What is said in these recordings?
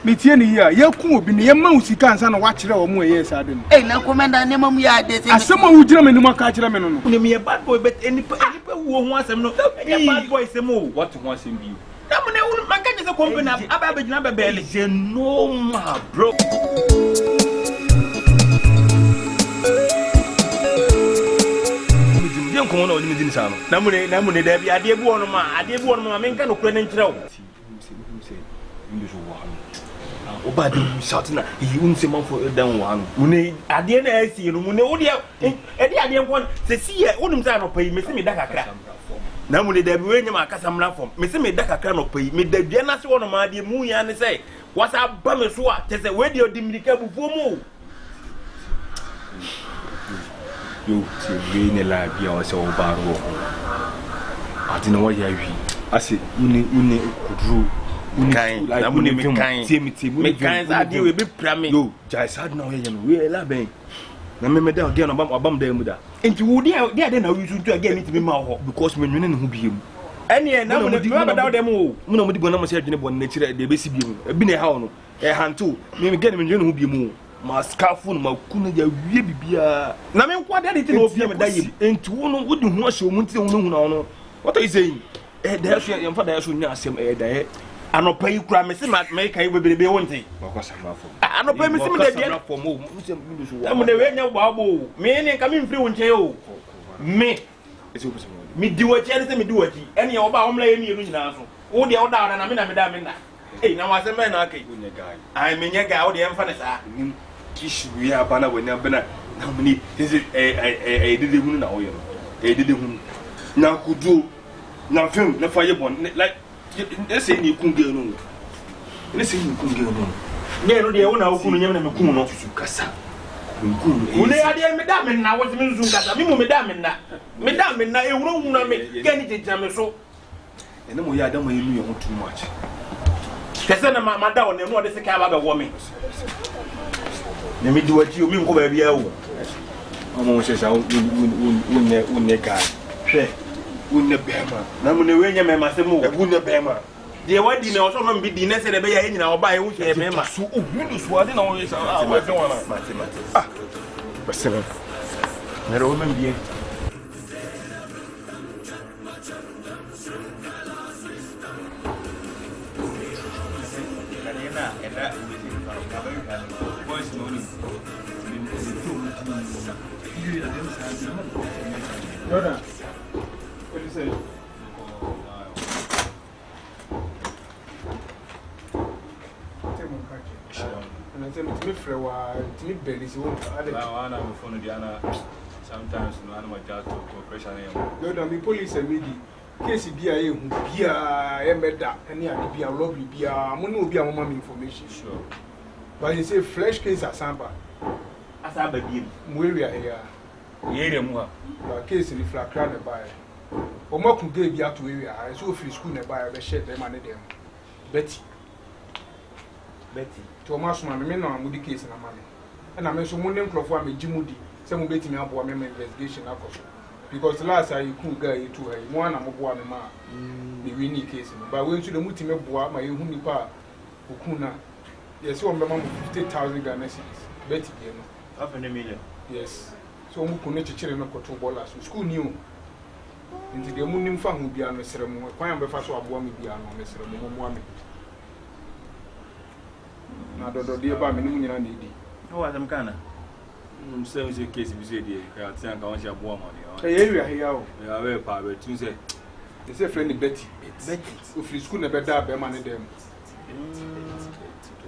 metie ni ya yeku obi ne yema usika ansa na wa kire o mu eye sa de no eh na komanda ne mamu ya de se asema wo gira mani maka kire me no no ne me bad boy but enipa wo ho asem no e bad boy sem o what ho asem bi na mo ne maka je se company aba abegina bebele je no ma bro dem ko no ni medin sa no na mo ne da bi ade bu ono ma menka no kura ne nkire wo English wahala. Oba de shout na he won't say man for down one. Mune ade na asi no mune wo de e de ade nko se si ye wonum say no pai me se me da kakra. Na mune da bi we nyama akasa mra fom. Me se me da kakra no pai me da bia na se wono ma ade mu ya ne say wasa ba me so a te se we de odimirika bufuo mu. Yo ti we ne la bia o se o ba ro. Ati na wa ya wi. Ase uni kudru Kind, like me kind idea we be prame. Yo, jai sad now here no. We la ben. Na me da again abam da mu da. Enti wo dia na we to again it me ma ho because me nwene ne ho biem. Ene na mo ba da dem o. Mo na mo di bona mo se adwene bona na kire de be si biem. Ebi na ha no. E hanto. Me get me nwene ho biem o. Ma scarf no ma ku na ya wie bibia. Na me nkwa de tin obi am da yim. Enti wo no wo di ho ahye o mu nti wo no hu na no. What are you saying? Da so yem fa da so nya asem da anopa yi kura me se ma kai bebebe wonte makwasa mafo anopa me se me da bia mafo mo nsem mi so wa mo de we nya gbo me ne nka me mfiri wonche o me ese obuso mi di wachi ene se mi di wachi ene ye oba omla ye mienu nyina so wo de oda na me na na wa se me na akai onye guy ai me nya guy wo de emfa ne sa nim kishu ya bana wanya bana na mni ese dede hunu na wo ye no dede hunu na kudu na film na faye bon like ese ni kunge no ese ni kunge no ne no de wo na wo kunu nyam na me kunu no kasa Mune ade me da me na wo se me nzun kasa me mu me da me na e wuro hu na me gani jeja me so ene mo ya da mo yenu ye ho too much kese na ma da wo ne no de se ka ba be wo me ne mi di wachi o mi nko ba bia wo omo se sa unne ka hwe unne bema na mu ne we nya me ma se mu unne bema de wadi na o so no bi di na se de be ya nyina oba e hu che me ma so o window so ade na wo ye sa wa fe wana mate ah basema na ro me bien Jordan, what do you say? And I said, to me, to me, belly, so sometimes no animal just to cooperation. Jordan, the police and me, case be a meda, and yeah, be a lovely, be a mono, be a woman information. Sure. But you say, fresh case at Samba. asaba bi Where we are here. Yere mu ha. Ba case ni fla kra na buy. O ma ku ge bi ato we are so free school na buy be share dem ane dem. Betty. To ma so ma me na amudi case na ma me. Na me so mo ne nkrofo a me gimudi say mo betimi abo me investigation akoso. Because last I could guy to her one am boa me ma. The winning case. But when to the mutime boa ma yehu nipa okuna. Yes, so me ma 50,000 Ghana cedis. Betty bi no. Half a million. Yes. So we couldn't chire no koto bola so school new. Into the moon nim fa hu bia no sere mo. Kwan be fa so aboa me bia no me sere mo mo me. Na dodo de ba me nim nyina na edi. O wa sam kana. Say we case we say dey ka tin ka won sha aboa mo dey. Eh area here o. Ya we pa be tun say. They say friend Betty. O free school na be da be ma ne dem.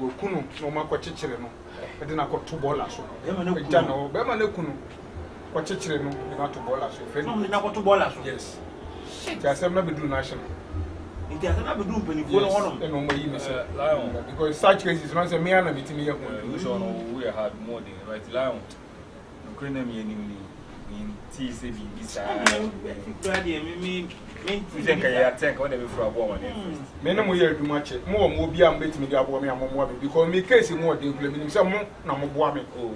O kunu no ma kwa chichere no. E dey na koto bola so. E ma na kunu. Ja no be ma na kunu. Kwa chichere no dey na to bola so. Friend no na koto bola so. Yes. Ja sem na be do national. It has not been doing for the one. And no more you say because such cases once a man meeting me we saw no we had more than right lion. No crane me in TC this we think I think when they for a woman. Many more year do much more be am bet me the aboa me am because me case more dey implement some na mo boa me. Oh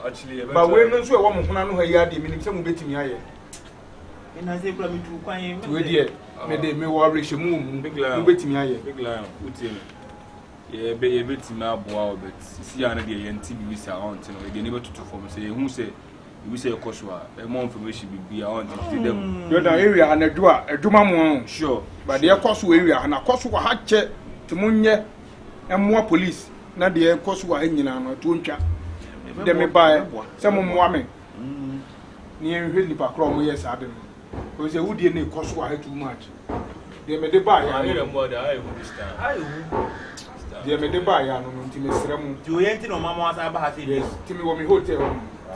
actually but when no so e wo mo kuna no ha ya dey me some bet me aye. And I say problem to kwan we dey me dey me worry she mu big lion bet me aye. Big lion uti me ye be team aboa but see an dey enti bi say on tin no dey never to form say who say we say koswa e more information be on tin dem you na area anadu a aduma mo sure but dey koso area na koso wa ha che timunye emmoa police na dey koso wa anyina no to ntwa dem me buy say mo moa me ni enhwe nipa kro mo yes ade no ko say wo die na koso wa ha too much dem me dey buy ya I mo dey I who this time dey me dey buy ya no ntime srem do you enti no mama asa ba ha say yes timi wo me hotel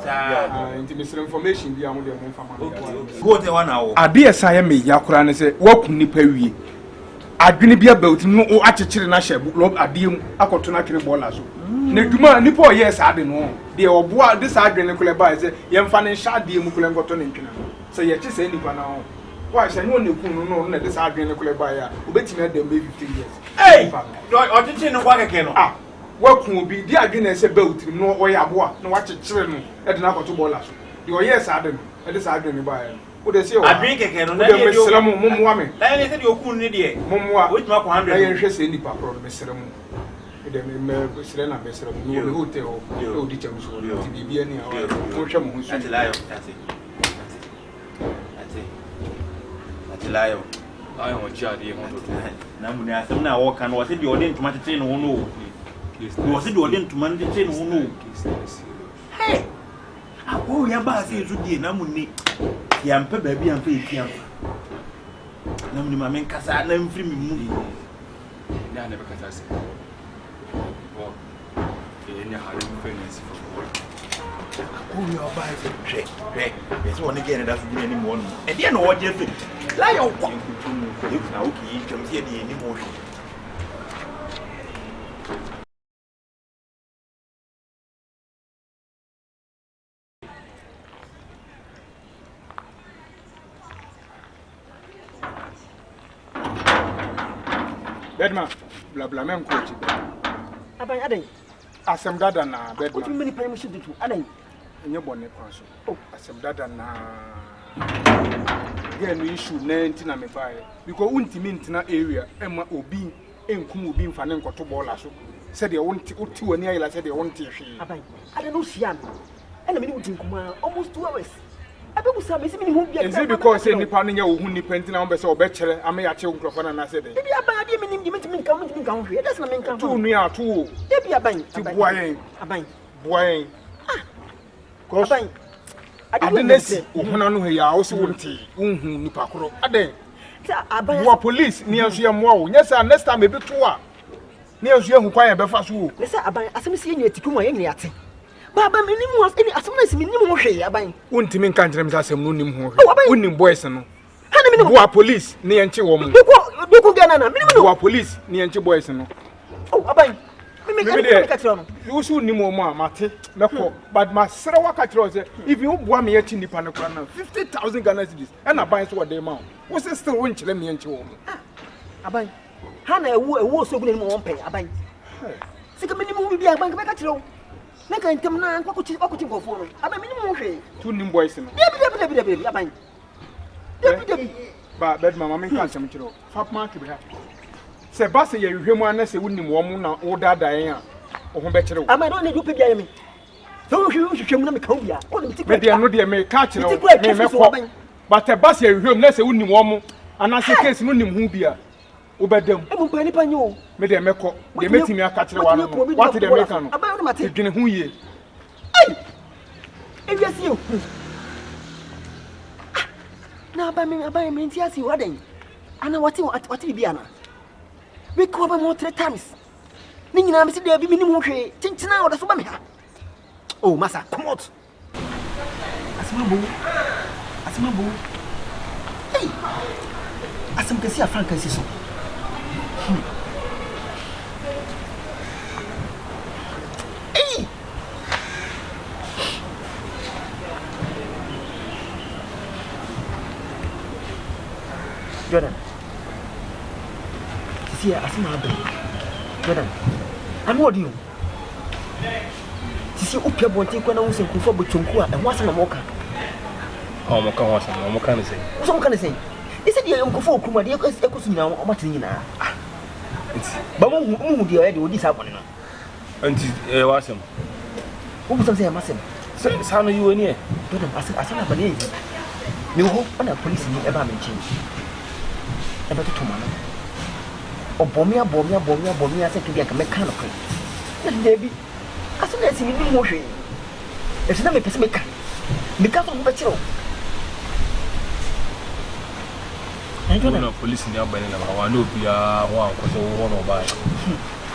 sa ntime srem information bi am dey mo fama go te wana wo ade esa ya me ya kura ne say wo kun nipa wie adwene bi about no o akekere na hye ade mu akoto na kire bola so na dwuma nipa o yes ade no de oboa de sa adwene kule ba say ye mfa ne hya ade mu kule ngoto ne ntwena say ye kye say nipa na ho wa hye no ne kun no na de sa adwene kule ba ya obetimi adam be 15 years hey o tete no kwa keke no wa kun obi de adwene say about no o ya aboa na wa kekere no e de na akoto bola so de o yes ade no e de sa adwene ba ya o de say o adwene keke no na ye de o mo moa me na ye say de okun ni de moa o tuma ko 100 na ye hwe say nipa pro me srem de me srem na me srem no hotel o di cham so di bibia ni a o hwe mo so ati layo I want you dey mo do na mu ni asem na wo kan wo se de ode ntuma tete no no wo se de ode ntuma tete no no hey awo ya ba se so die na mu ni ya mpe ba bi ampe etia na mu ni ma men kasa na mfiri mi mu na be kasa se oh enya ha le friends for oh ya ba se hwe yes won again that so ni mo no e de na wo je fe la yo kwa na o ki twam se de ni mo hwe bedma bla bla men coach aban adan asem dada na bedma o tumi ni permission to adan enye bonne kwa so asem dada na get no issue na ntina me buy because untimi ntina area ema obi enkum obi mfa ne nkoto bola so said they want to wani ayela said they want to hwe aban adan no sia no ena me ni wutin kuma almost 2 hours abebu sa me si me ni hu bia is it because say nipa no nya ohun nipa ntina wo be say obekere ame ya che nkrofo na na said bibi aban ade me ni me nka hwe that's na me nka tu nu ya tu bibi aban ti boyen aban cause ade nesi ohuna no ya wo se wonti unhu nipa koro ade aban wa police ni anso ya moa wo nyesa next time be to a ni anso ya hu kwan ya be fa so wo lesa aban asem si enye atiku mo ye nri ate baba me ni mo eni asem na si me ni mo hwe aban untimi nka ntrem sa asem no nim ho unim boys no hana me ni wa police ni enche wo mo biko gana na me ni wa police ni enche boys no aban me ka tiro no you should nim wo mo amate meko but ma sere waka tiro say if you boa me yachi nipa no kra na 50,000 Ghana cedis and aban so dey ma wo say still won chire me enche wo mo aban hana ewu so gu ni mo won pay aban sika me ni mo bi aban ka tiro na kan tem na kwakuchi nkofo no aban me ni mo hwe tu nim boys no debi aban debi ba bed mama me kan sem chiro fap ma ke be ha se ba se ye hwehwemu ana se wonim wo mo na wo dadaen a wo ho be kire wo aban no ne du pe bia me so hwehwemu na me kan bia o ne ti me de no de me ka kire wo me ko but e ba se ye hwehwemu na se wonim wo mo ana se case no nim hu bia wo bedam e mo pa ni pa nyo me de me ko de metimi aka kire wa no what de me kan no aban no mate dwene hu ye ai e bia si o na aban me nti asi wa den ana wati bia na we ko ba mo 3 times ni nyina me si de bi mi ni mo hwe chinchina o da so ba me ha oh masa come out asmabu hey asam kasi afran kasi so hey Jordan Sia asmabu Jordan I'm what you Sisi upia bonti kwa na unse kufo bochonku a ehwa sana moka mo ka ho sana mo ka ne sei so mo ka ne sei ise de nkofo okuma de ekosu nyina o matini nyina But who do you this happen? And was him. Who was say massive? Son, you in here? I said, believe you hope on a police in ever mentioned. About tomorrow. Oh, bomb me, I said to be a mechanical. Baby, as soon as you need motion, it's not a pessimistic. Because of the chill. I don't know police in the Albany. I know we are one because of one or by.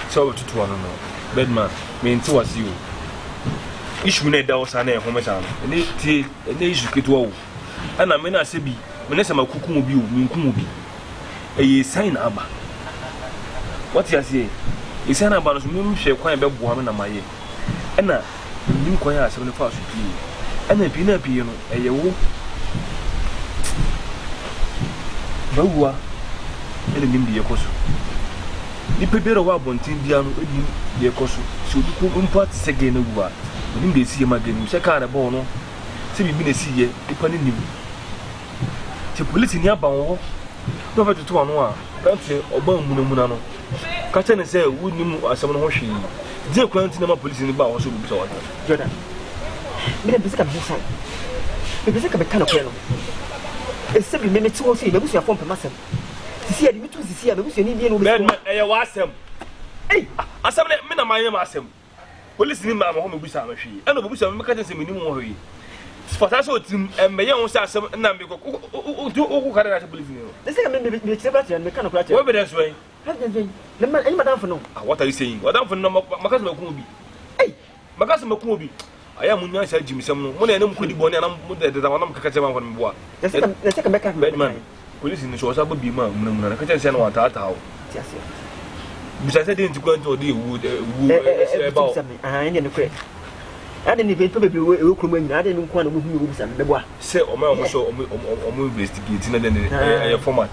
So to one, no. Bedman, mean to us you. Issue that was an air home town, and they issue it all. And I mean, I say, be, when I say my cuckoo be, Munkubi. A sign abba. What you say? He said about us, moon share quite a bad woman on my ear. And I knew quite a 75 feet. And a peanut piano, a yo. Bawa, and a nimby cosu. The paper of our bontin diano, the cosu, so you couldn't part again over. When they see him again, you say, Cara Bono. See me be a see ye, depending him. The police in Yabao, don't have to one, don't say, Obama Munano. Catching say, would you as someone who she? Dear Quentin, police in the bar also be so. Jordan, me a visit of his son. The visit of a kind of piano. It's 7 minutes to see the bush from myself. To see a little to see a bush in Indian man, I was him. Hey, I said, men of my name asked him. Police in my home with some machine, and the bush of mechanism minimum. For that's what my young some number who can I believe you. The second maybe and mechanical evidence way. What are you saying? What I'm for Macas Makubi? Hey, Macas Makubi. I am when I said Jimmy some money and could be born and I'm the one catch him on board. The second back of bedman. Police in the shores of be man, I can't send one out. Besides, I didn't go into a deal with about in the crate. I didn't even probably come in. I didn't want to move some the boy. Say, or my almost or move investigating a format.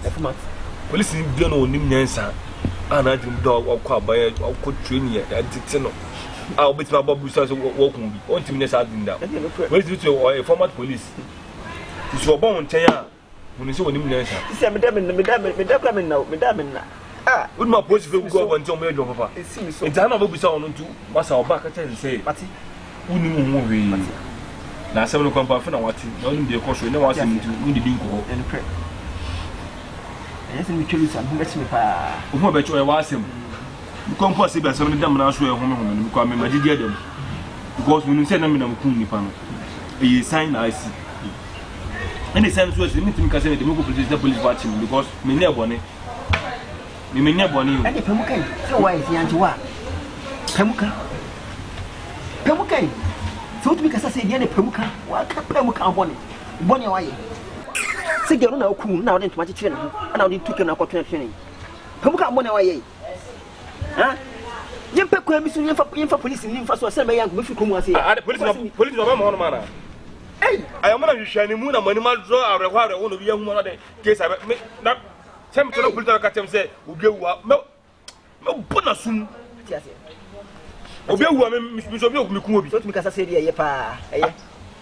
Police don't know him answer. And I didn't dog or call by a good train yet. I did know. I'll bet my babu says walking. 1 minutes I didn't know. Where is it a format police? It's your bone, Chaya. When you saw him answer. Madame, ah, would my post go on to me, Papa? It seems so. It's another be sound to Massa back and say, Matty, who knew movie. Now, 7 o'clock, I found what only the course we know what's in to win the bingo and pray. Yes, and we choose some who lets me pa. Who bet you I was him. You come possible some of them now show home and come in my them. Because when you send them in a coon panel, a sign I see. Any sense was limited to the mobile police watching because me never want it. You mean never knew. And the Pemuka, so why is the Antua? Pemuka. Pemuka. So to because I say, Yanni Pemuka, what Pemuka bonnet? Bonnie, why? Say, you're not cool now, then to my children, and I'll be taken up to training. Pemuka bonnet, why? Huh? You pay for police in for so send my young wish you come was here. Police of one manner. Hey, I am not shining moon and when you draw out of water, I want to be a woman case I make that. Some to put a cat and say, we'll go up. No, Bonasum. Obey woman, Miss Mukubi, because I said, yeah, pa.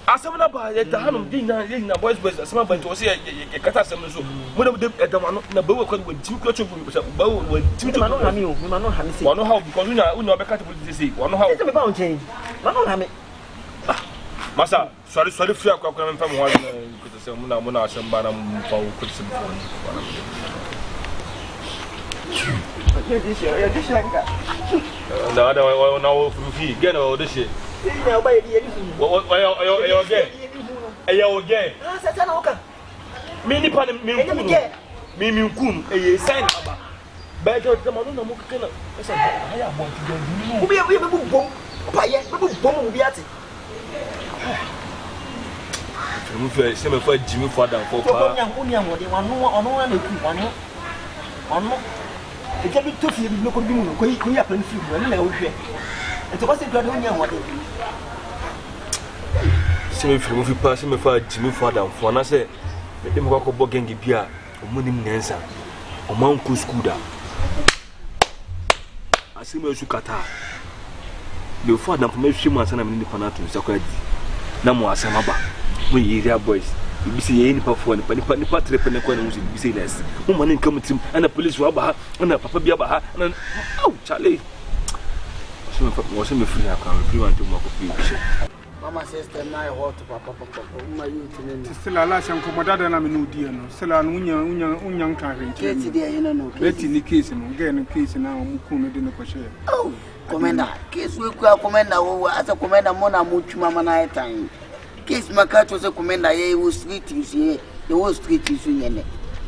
I summoned up the Hanum dinner in a voice with some of us here, a catastrophe. One of them at the one, the bow with 2 clutches with a bow with 2 man. You may not have one how because we know a cat with this. One how it's about Jane. Mamma, Massa, sorry, free of coming from one because some monarch and banam for Christian. The other one now free, get all this shit. What are you again? Are you again? Many pan me coon, a sign. Better the Manuna Mukana. I want to go. We are bomb. Bomb be at it. Some for Jimmy Father for one more. It can be tough if you look at you. Could happen to you. And to what's the Gradonia? What Semi from if you pass him for Jimmy Father for an answer, let them walk about Gengi Pia or Munim Nansa or Mount Cuscuda. I see me Sukata. The father from every month and I'm in the Panato, Sacred. Namo Asamaba, we hear boys. You see any perform, nipa trip and the you say less. Woman come to him, and the police were about her, and the papa be about her, and oh, Charlie. Was him free, I can't free one to mock of Mama says, "Then I want to papa, my youth." Still, I like some commodity and I'm no dear. Still, I'm young time. Katie, dear, you know, Betty in the case and getting a case now, who couldn't in the share. Oh, Commander, case we call Commander as a Commander Mona Much Mamma night time. Case my cat was a Commander, ye was street you see, the whole street you see in it.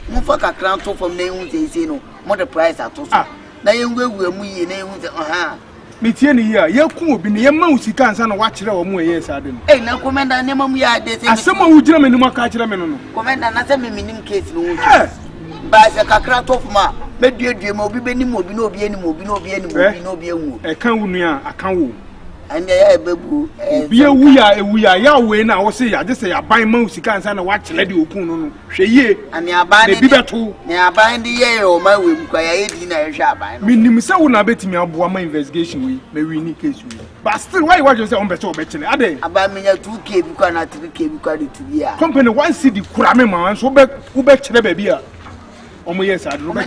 Mufaka crown to from name, they say no, more the price at all. Now you will we name with aha. Mitiani here, you could be near Mousy Cans and watch it or more years. I didn't. Hey, now, Commander, name of me, I did. As someone who German no more catch them. Commander, not a meaning case. By the Cacrat of Ma, but dear Jim will be any more, no be any more, no be any more, no be a woman. I can't. And babu, we are Yahweh now. Say, I just say, I buy Mousy Cans and watch Lady Okuno. She and you buy the two. Now, bind the year or my way, quiet dinner shop. Meaning, so will not bet me up my investigation. We may need case. But still, why was you say on better betting? Are they? About me 2K because not 3K because to be a company 1 city Kurame, so back who bet the baby. Oh, yes, I don't know.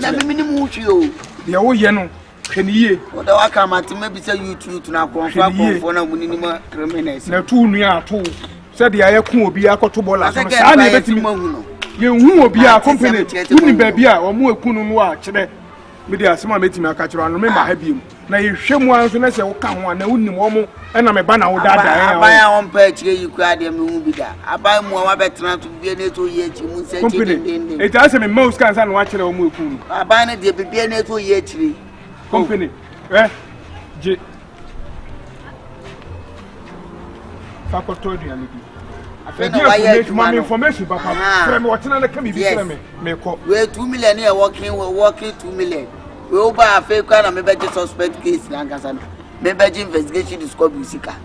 The old yellow. Can you? What I come at maybe say you to now confirm for no minimum criminals. Now 2 near 2 said the Ayaku will be a cotobol as I you will be a company, wouldn't baby or more Kunua, Chile. Media, someone made me a catcher and remember have you. Now you shame once and I say, come on, I wouldn't want and I'm a banner with that. I buy our own purchase, you cried a movie there. I buy more better to be a little yet. Company. It has me most cans and watch it or move. I buy it, be a little yet. Company, J. Papa told you, I think my information, but I'm watching on the committee. We're 2 million walking 2 million. We will buy a fake car and maybe just suspect case in Angasan. Maybe investigation is called Musica.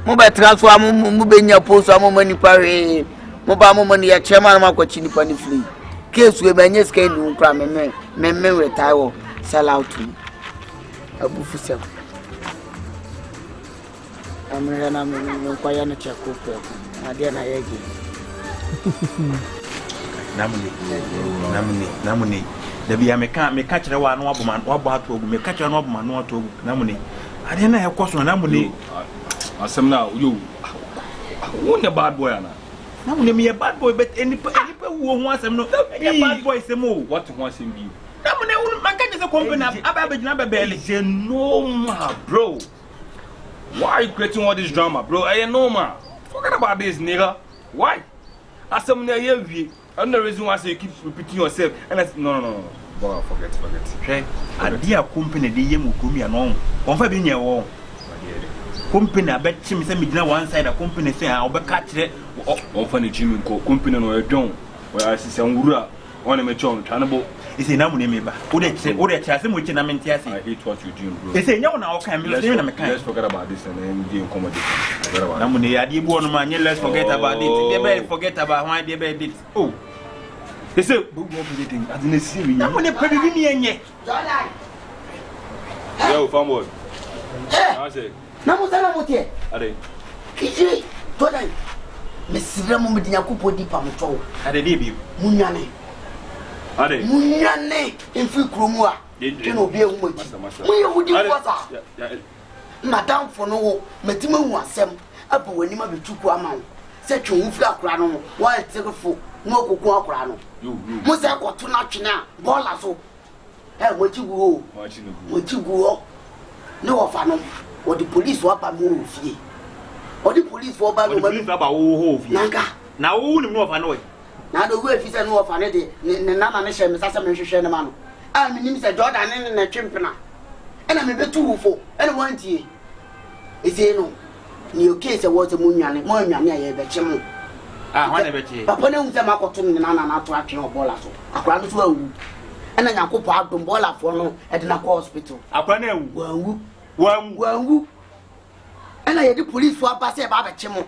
Mobile transfer, Mubenia post, money parade, mobile money, a chairman of Macochini Pony Flea. Case we may just can't crime and men retire. Sell out to a buffet sell. I'm quite a check. I didn't again. Namuni. The be a mechanic, me catch the one woman, or about to me catch an woman, or to Namuni. I didn't have cost on Namuni. As some now, you won't a bad boy. Namuni me a bad boy, but any people who wants him, no bad boy, some more. What wants him be? My cat is a company. I'm barely say no, bro. Why are you creating all this drama, bro? I know, man. Forget about this, nigga. Why? As some near you, and the reason why you keep repeating yourself. And that's no. Boy, forget. Okay. A dear company, the Yemu Kumi and on. On for being your own company. I bet him send me one side. A company say I'll be catch it. On funny Jimmy company or a John. Where I see some Wura on a John Cannibal. It's a number name. Would it say, which I mean, I hate what you do, bro. They say, no, now can let's forget about this and then give accommodation. Namuni, I did one man, let's forget about it. They forget about why they did it. Oh, they say, what anything? I didn't see me. I'm going to put it in here. Yo, farmboy. I say, Namuta, are they? Kiji, Today, Miss Ramudia Kupo di Pamuto. I did you. Munyane. Are they? Munyane in free Krumua. You know, be a woman. We would do what? Madame for no, Metimu was some up when you might be too amount. Set you flat crano, while telephone, no cocoa crano. You must have got too much now. Bolazo. And what you go, what you go. No of what the police were by move. Or the police were by Nanga. Now, who know of annoy? Now the way if you know of an idea, Nana Nation, Mr. Mention man. I mean, Mr. Jordan and a chimpana. And I'm a bit too full, and 1 year. Is there no? In your case, I was a moon, more than I ever chimney. I want to bet you. Papa knows the Macotum and Nana to action of Bolaso. I cried as well. And then I go out to Bola for no at the hospital. I can't well, and I had the police for a pass about a chimney.